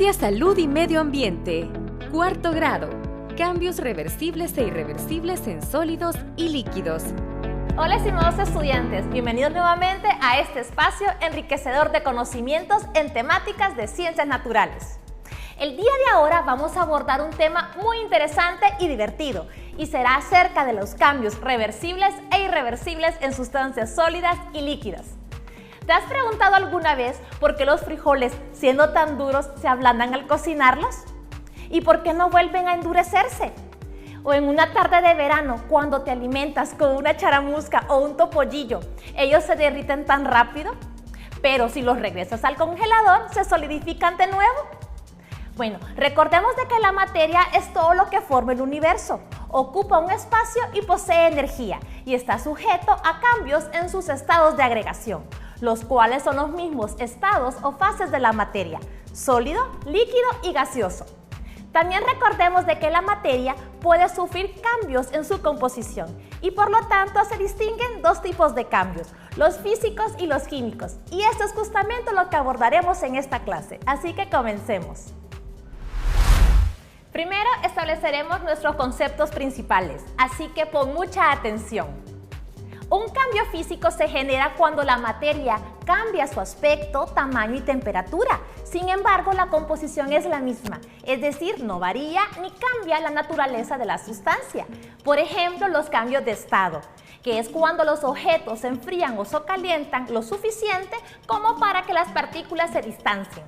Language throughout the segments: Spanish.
Ciencia, Salud y Medio Ambiente. Cuarto grado. Cambios reversibles e irreversibles en sólidos y líquidos. Hola estimados estudiantes, bienvenidos nuevamente a este espacio enriquecedor de conocimientos en temáticas de ciencias naturales. El día de ahora vamos a abordar un tema muy interesante y divertido y será acerca de los cambios reversibles e irreversibles en sustancias sólidas y líquidas. ¿Te has preguntado alguna vez por qué los frijoles, siendo tan duros, se ablandan al cocinarlos? ¿Y por qué no vuelven a endurecerse? O en una tarde de verano, cuando te alimentas con una charamusca o un topollillo, ¿ellos se derriten tan rápido? Pero si los regresas al congelador, ¿se solidifican de nuevo? Bueno, recordemos de que la materia es todo lo que forma el universo, ocupa un espacio y posee energía, y está sujeto a cambios en sus estados de agregación, los cuales son los mismos estados o fases de la materia: sólido, líquido y gaseoso. También recordemos de que la materia puede sufrir cambios en su composición y por lo tanto se distinguen dos tipos de cambios, los físicos y los químicos, y esto es justamente lo que abordaremos en esta clase, así que comencemos. Primero estableceremos nuestros conceptos principales, así que pon mucha atención. Un cambio físico se genera cuando la materia cambia su aspecto, tamaño y temperatura. Sin embargo, la composición es la misma, es decir, no varía ni cambia la naturaleza de la sustancia. Por ejemplo, los cambios de estado, que es cuando los objetos se enfrían o se calientan lo suficiente como para que las partículas se distancien,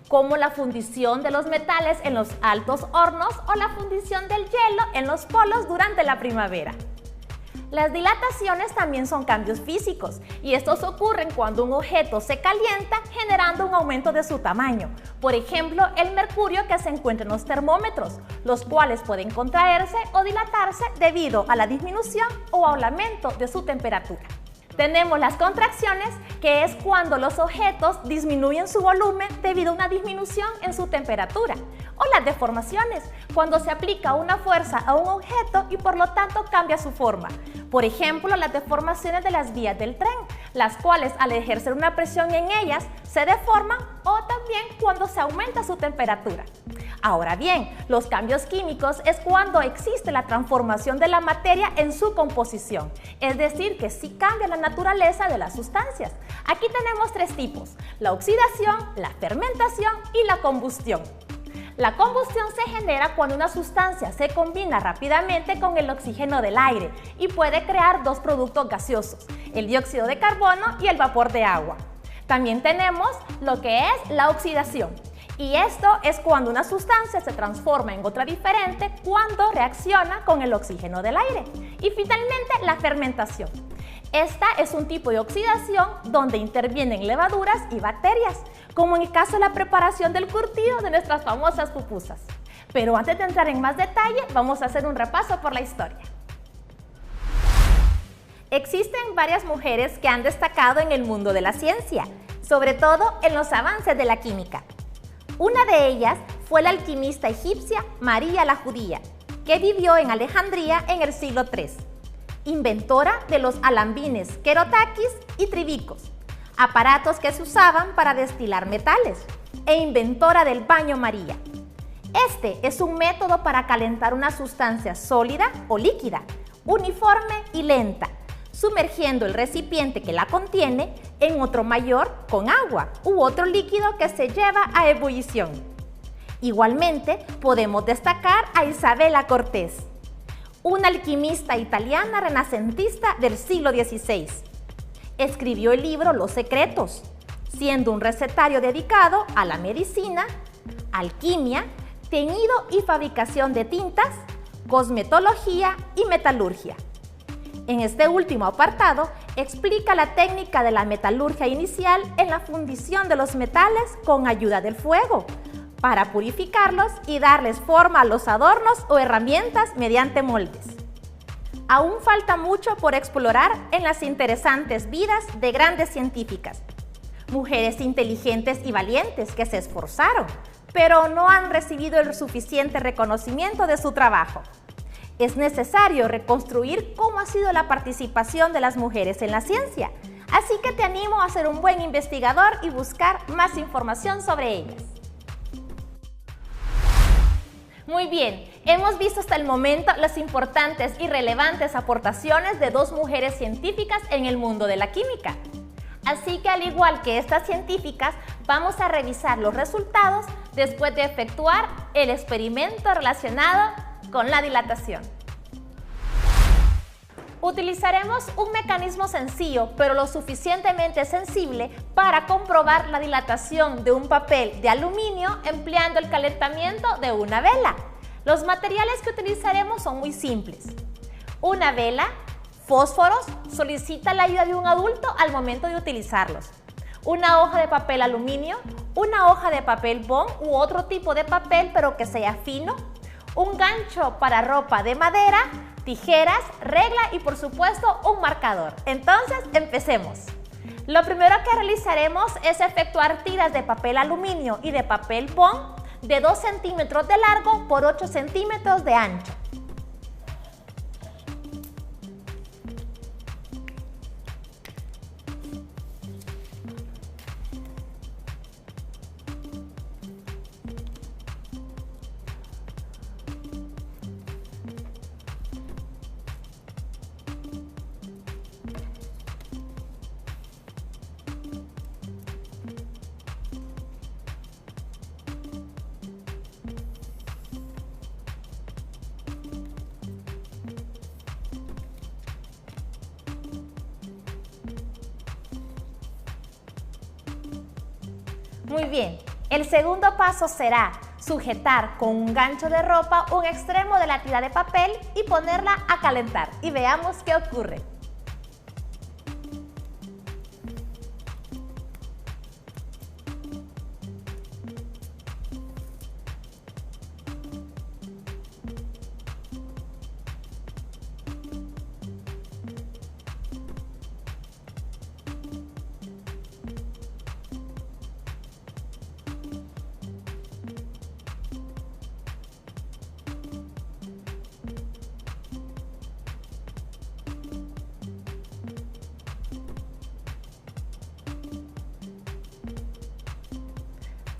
como la fundición de los metales en los altos hornos o la fundición del hielo en los polos durante la primavera. Las dilataciones también son cambios físicos y estos ocurren cuando un objeto se calienta generando un aumento de su tamaño. Por ejemplo, el mercurio que se encuentra en los termómetros, los cuales pueden contraerse o dilatarse debido a la disminución o aumento de su temperatura. Tenemos las contracciones, que es cuando los objetos disminuyen su volumen debido a una disminución en su temperatura. O las deformaciones, cuando se aplica una fuerza a un objeto y por lo tanto cambia su forma. Por ejemplo, las deformaciones de las vías del tren, las cuales al ejercer una presión en ellas se deforman, o también cuando se aumenta su temperatura. Ahora bien, los cambios químicos es cuando existe la transformación de la materia en su composición, es decir, que sí cambia la naturaleza de las sustancias. Aquí tenemos tres tipos: la oxidación, la fermentación y la combustión. La combustión se genera cuando una sustancia se combina rápidamente con el oxígeno del aire y puede crear dos productos gaseosos, el dióxido de carbono y el vapor de agua. También tenemos lo que es la oxidación. Y esto es cuando una sustancia se transforma en otra diferente cuando reacciona con el oxígeno del aire. Y finalmente, la fermentación. Esta es un tipo de oxidación donde intervienen levaduras y bacterias, como en el caso de la preparación del curtido de nuestras famosas pupusas. Pero antes de entrar en más detalle, vamos a hacer un repaso por la historia. Existen varias mujeres que han destacado en el mundo de la ciencia, sobre todo en los avances de la química. Una de ellas fue la alquimista egipcia María la Judía, que vivió en Alejandría en el siglo III, inventora de los alambines kerotakis y tribicos, aparatos que se usaban para destilar metales, e inventora del baño María. Este es un método para calentar una sustancia sólida o líquida, uniforme y lenta, sumergiendo el recipiente que la contiene en otro mayor con agua u otro líquido que se lleva a ebullición. Igualmente, podemos destacar a Isabella Cortés, una alquimista italiana renacentista del siglo XVI. Escribió el libro Los Secretos, siendo un recetario dedicado a la medicina, alquimia, teñido y fabricación de tintas, cosmetología y metalurgia. En este último apartado, explica la técnica de la metalurgia inicial en la fundición de los metales con ayuda del fuego, para purificarlos y darles forma a los adornos o herramientas mediante moldes. Aún falta mucho por explorar en las interesantes vidas de grandes científicas, mujeres inteligentes y valientes que se esforzaron, pero no han recibido el suficiente reconocimiento de su trabajo. Es necesario reconstruir cómo ha sido la participación de las mujeres en la ciencia, así que te animo a ser un buen investigador y buscar más información sobre ellas. Muy bien, hemos visto hasta el momento las importantes y relevantes aportaciones de dos mujeres científicas en el mundo de la química. Así que al igual que estas científicas, vamos a revisar los resultados después de efectuar el experimento relacionado con la dilatación. Utilizaremos un mecanismo sencillo, pero lo suficientemente sensible para comprobar la dilatación de un papel de aluminio empleando el calentamiento de una vela. Los materiales que utilizaremos son muy simples. Una vela, fósforos, solicita la ayuda de un adulto al momento de utilizarlos. Una hoja de papel aluminio, una hoja de papel bond u otro tipo de papel pero que sea fino, un gancho para ropa de madera, tijeras, regla y por supuesto un marcador. Entonces empecemos. Lo primero que realizaremos es efectuar tiras de papel aluminio y de papel bond de 2 centímetros de largo por 8 centímetros de ancho. Muy bien, el segundo paso será sujetar con un gancho de ropa un extremo de la tira de papel y ponerla a calentar. Y veamos qué ocurre.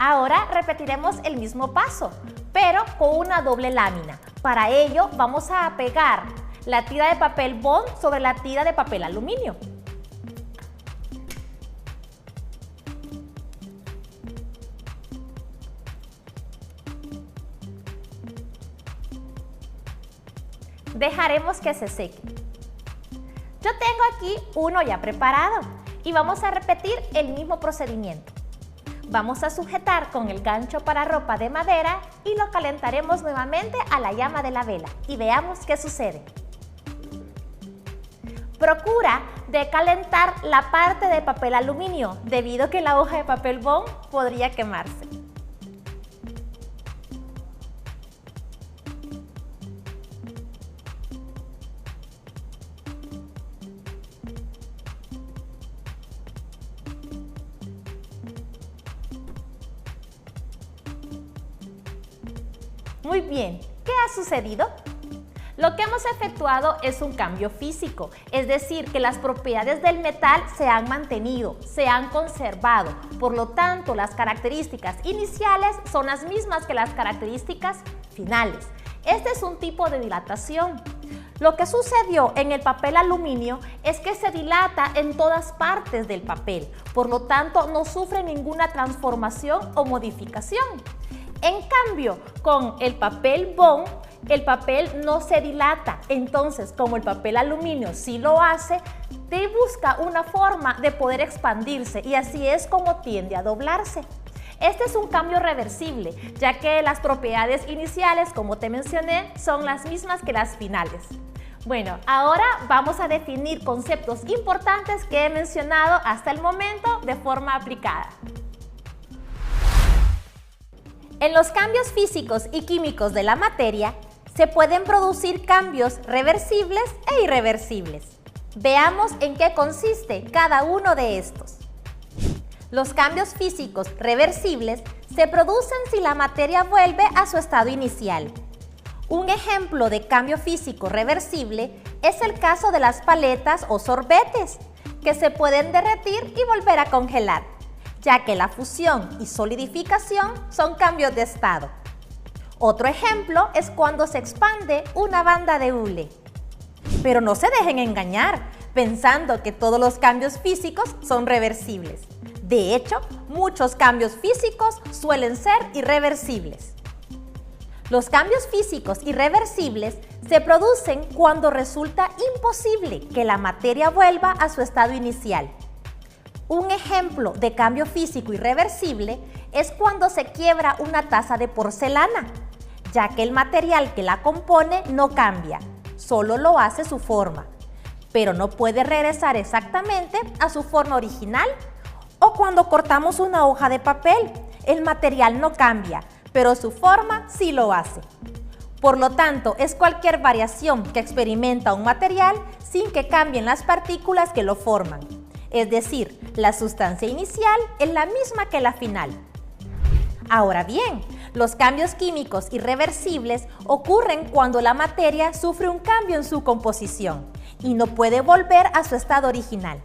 Ahora repetiremos el mismo paso, pero con una doble lámina. Para ello vamos a pegar la tira de papel bond sobre la tira de papel aluminio. Dejaremos que se seque. Yo tengo aquí uno ya preparado y vamos a repetir el mismo procedimiento. Vamos a sujetar con el gancho para ropa de madera y lo calentaremos nuevamente a la llama de la vela y veamos qué sucede. Procura de calentar la parte de papel aluminio debido a que la hoja de papel bond podría quemarse. Muy bien, ¿qué ha sucedido? Lo que hemos efectuado es un cambio físico, es decir, que las propiedades del metal se han mantenido, se han conservado. Por lo tanto, las características iniciales son las mismas que las características finales. Este es un tipo de dilatación. Lo que sucedió en el papel aluminio es que se dilata en todas partes del papel, por lo tanto no sufre ninguna transformación o modificación. En cambio, con el papel bond, el papel no se dilata. Entonces, como el papel aluminio sí lo hace, te busca una forma de poder expandirse y así es como tiende a doblarse. Este es un cambio reversible, ya que las propiedades iniciales, como te mencioné, son las mismas que las finales. Bueno, ahora vamos a definir conceptos importantes que he mencionado hasta el momento de forma aplicada. En los cambios físicos y químicos de la materia, se pueden producir cambios reversibles e irreversibles. Veamos en qué consiste cada uno de estos. Los cambios físicos reversibles se producen si la materia vuelve a su estado inicial. Un ejemplo de cambio físico reversible es el caso de las paletas o sorbetes, que se pueden derretir y volver a congelar, ya que la fusión y solidificación son cambios de estado. Otro ejemplo es cuando se expande una banda de hule. Pero no se dejen engañar pensando que todos los cambios físicos son reversibles. De hecho, muchos cambios físicos suelen ser irreversibles. Los cambios físicos irreversibles se producen cuando resulta imposible que la materia vuelva a su estado inicial. Un ejemplo de cambio físico irreversible es cuando se quiebra una taza de porcelana, ya que el material que la compone no cambia, solo lo hace su forma, pero no puede regresar exactamente a su forma original. O cuando cortamos una hoja de papel, el material no cambia, pero su forma sí lo hace. Por lo tanto, es cualquier variación que experimenta un material sin que cambien las partículas que lo forman. Es decir, la sustancia inicial es la misma que la final. Ahora bien, los cambios químicos irreversibles ocurren cuando la materia sufre un cambio en su composición y no puede volver a su estado original.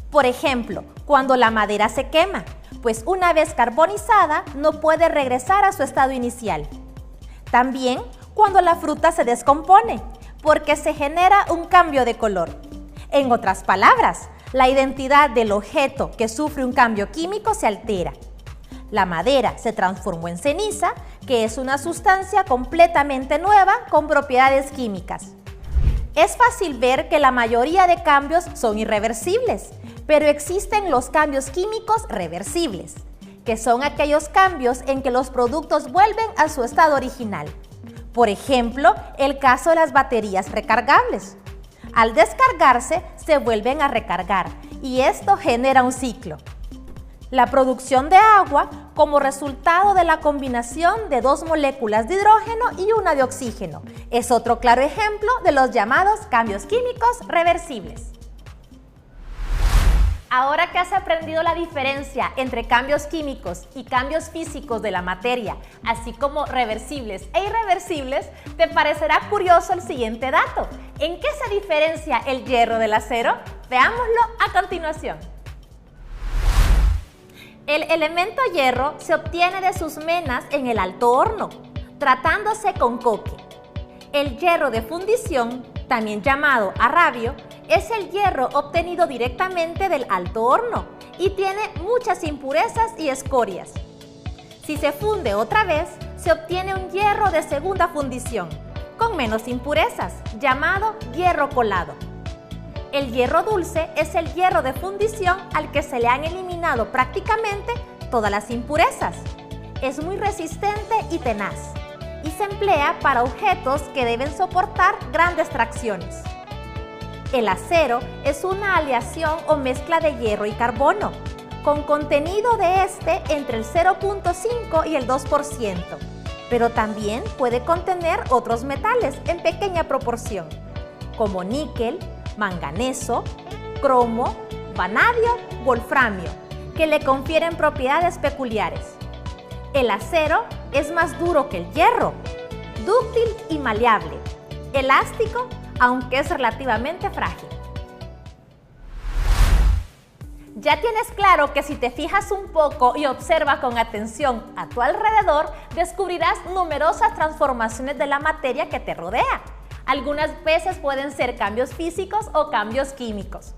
Por ejemplo, cuando la madera se quema, pues una vez carbonizada no puede regresar a su estado inicial. También cuando la fruta se descompone, porque se genera un cambio de color. En otras palabras, la identidad del objeto que sufre un cambio químico se altera. La madera se transformó en ceniza, que es una sustancia completamente nueva con propiedades químicas. Es fácil ver que la mayoría de cambios son irreversibles, pero existen los cambios químicos reversibles, que son aquellos cambios en que los productos vuelven a su estado original. Por ejemplo, el caso de las baterías recargables. Al descargarse, se vuelven a recargar y esto genera un ciclo. La producción de agua como resultado de la combinación de dos moléculas de hidrógeno y una de oxígeno es otro claro ejemplo de los llamados cambios químicos reversibles. Ahora que has aprendido la diferencia entre cambios químicos y cambios físicos de la materia, así como reversibles e irreversibles, te parecerá curioso el siguiente dato. ¿En qué se diferencia el hierro del acero? Veámoslo a continuación. El elemento hierro se obtiene de sus menas en el alto horno, tratándose con coque. El hierro de fundición, también llamado arrabio, es el hierro obtenido directamente del alto horno y tiene muchas impurezas y escorias. Si se funde otra vez, se obtiene un hierro de segunda fundición, con menos impurezas, llamado hierro colado. El hierro dulce es el hierro de fundición al que se le han eliminado prácticamente todas las impurezas. Es muy resistente y tenaz, y se emplea para objetos que deben soportar grandes tracciones. El acero es una aleación o mezcla de hierro y carbono, con contenido de este entre el 0.5 y el 2%, pero también puede contener otros metales en pequeña proporción, como níquel, manganeso, cromo, vanadio, wolframio, que le confieren propiedades peculiares. El acero es más duro que el hierro, dúctil y maleable, elástico, aunque es relativamente frágil. Ya tienes claro que si te fijas un poco y observas con atención a tu alrededor, descubrirás numerosas transformaciones de la materia que te rodea. Algunas veces pueden ser cambios físicos o cambios químicos.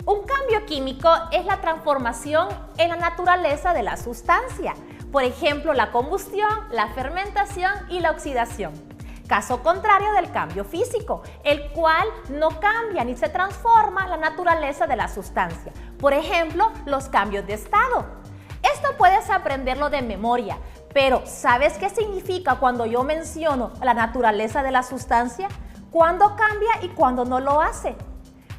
Un cambio químico es la transformación en la naturaleza de la sustancia, por ejemplo, la combustión, la fermentación y la oxidación. Caso contrario del cambio físico, el cual no cambia ni se transforma la naturaleza de la sustancia. Por ejemplo, los cambios de estado. Esto puedes aprenderlo de memoria, pero ¿sabes qué significa cuando yo menciono la naturaleza de la sustancia? ¿Cuándo cambia y cuándo no lo hace?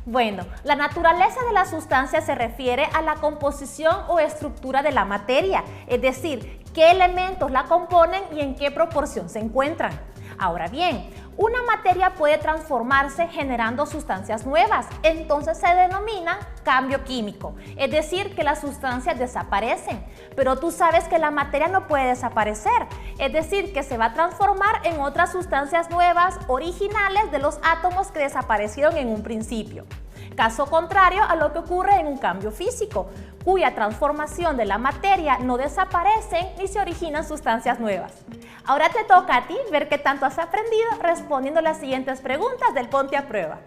Bueno, la naturaleza de la sustancia se refiere a la composición o estructura de la materia, es decir, qué elementos la componen y en qué proporción se encuentran. Ahora bien, una materia puede transformarse generando sustancias nuevas, entonces se denomina cambio químico, es decir, que las sustancias desaparecen, pero tú sabes que la materia no puede desaparecer, es decir, que se va a transformar en otras sustancias nuevas, originales de los átomos que desaparecieron en un principio. Caso contrario a lo que ocurre en un cambio físico, cuya transformación de la materia no desaparecen ni se originan sustancias nuevas. Ahora te toca a ti ver qué tanto has aprendido respondiendo las siguientes preguntas del Ponte a Prueba.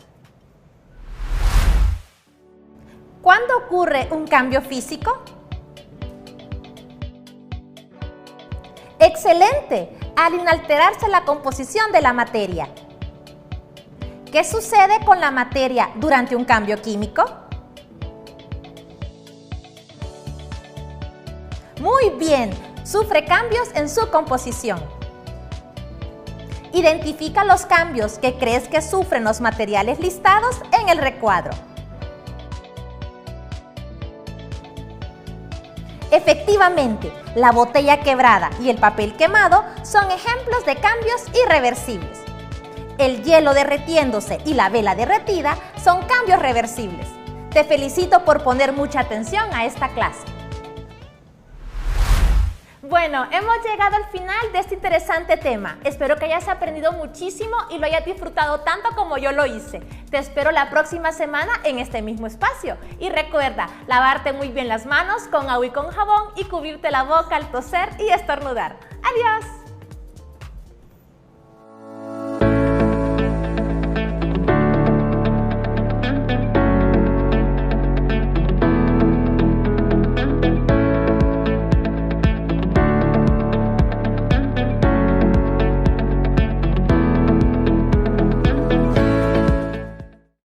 ¿Cuándo ocurre un cambio físico? ¡Excelente! Al inalterarse la composición de la materia. ¿Qué sucede con la materia durante un cambio químico? Muy bien, sufre cambios en su composición. Identifica los cambios que crees que sufren los materiales listados en el recuadro. Efectivamente, la botella quebrada y el papel quemado son ejemplos de cambios irreversibles. El hielo derritiéndose y la vela derretida son cambios reversibles. Te felicito por poner mucha atención a esta clase. Bueno, hemos llegado al final de este interesante tema. Espero que hayas aprendido muchísimo y lo hayas disfrutado tanto como yo lo hice. Te espero la próxima semana en este mismo espacio. Y recuerda, lavarte muy bien las manos con agua y con jabón y cubrirte la boca al toser y estornudar. ¡Adiós!